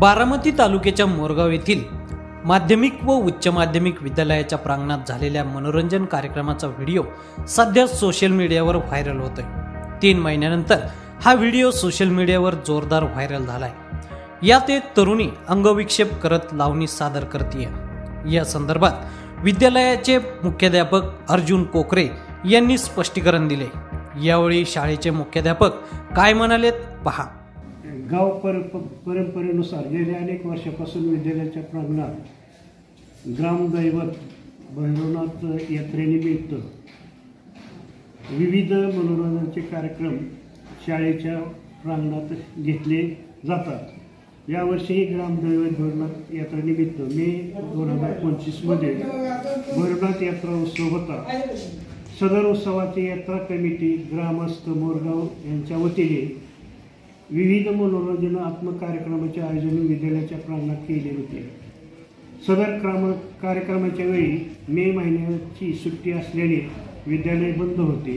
बारामती तालुक्याच्या मोरगाव येथील माध्यमिक व उच्च माध्यमिक विद्यालयाच्या प्रांगणात झालेल्या मनोरंजन कार्यक्रमाचा व्हिडिओ सध्या सोशल मीडियावर व्हायरल होतोय। 3 महिन्यानंतर हा व्हिडिओ सोशल मीडियावर जोरदार व्हायरल झालाय। यात एक तरुणी अंगविक्षेप करत लावणी सादर करते। या संदर्भात विद्यालयाचे मुख्याध्यापक अर्जुन कोकरे यांनी स्पष्टीकरण दिले। यावेळी शाळेचे मुख्याध्यापक काय म्हणालेत पहा। गाव परंपरेनुसार गेल्या अनेक वर्षापासून विद्यालयाच्या प्रांगणात ग्रामदैवत भैरवनाथ यात्रेनिमित्त विविध मनोरंजनाचे कार्यक्रम शाळेच्या प्रांगणात घेतले जातात। यावर्षी ग्रामदैवत भैरवनाथ यात्रेनिमित्त मे 2025 मध्ये भैरवनाथ यात्रा उत्सव होता। सदर उत्सवाची यात्रा कमिटी ग्रामस्थ मोरगाव यांच्या वतीने विविध मनोरंजनात्मक कार्यक्रमाचे आयोजन विद्यालयाच्या प्रांगणात केले होते। सदर कार्यक्रमाच्या वेळी मे महिन्याची सुट्टी असल्याने विद्यालय बंद होते।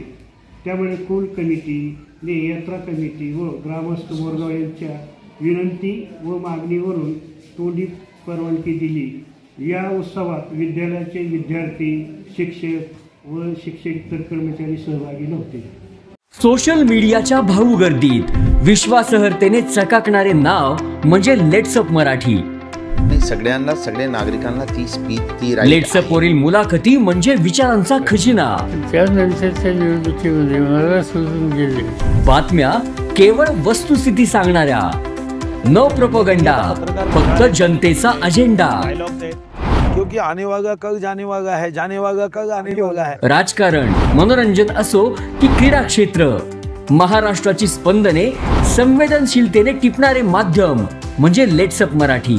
त्यामुळे कुल कमिटीने यात्रा कमिटी व ग्रामस्थ मोरगाव यांच्या विनंती व मागणीवरून तोंडी परवानगी दिली। या उत्सवात विद्यालयाचे विद्यार्थी, शिक्षक व शिक्षकेतर कर्मचारी सहभागी नव्हते। सोशल मीडियाच्या भाऊ गर्दीत विश्वासार्हतेने चकाकणारे नाव म्हणजे लेट्सअप मराठी। सगळ्या नागरिकांना ती स्पीच लेट्सअप वरील मुलाखती म्हणजे विचारांचा खजिना। त्यानंतरच्या निवडणुकीमध्ये मला सोडून गेले। बातम्या केवळ वस्तुस्थिती सांगणाऱ्या, न प्रोपगंडा, फक्त जनतेचा अजेंडा। क्योंकि आने वाला कल जाने वाला है, जाने वाला कल आने वाला है। राजकारण, मनोरंजन असो की क्रीडा क्षेत्र, महाराष्ट्राची स्पंदने संवेदनशीलतेने टिपणारे माध्यम म्हणजे लेट्सअप मराठी।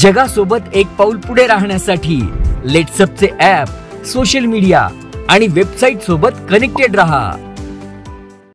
जगासोबत एक पाऊल पुढे राहण्यासाठी लेट्सअपचे ॲप, सोशल मीडिया आणि वेबसाईट सोबत कनेक्टेड रहा।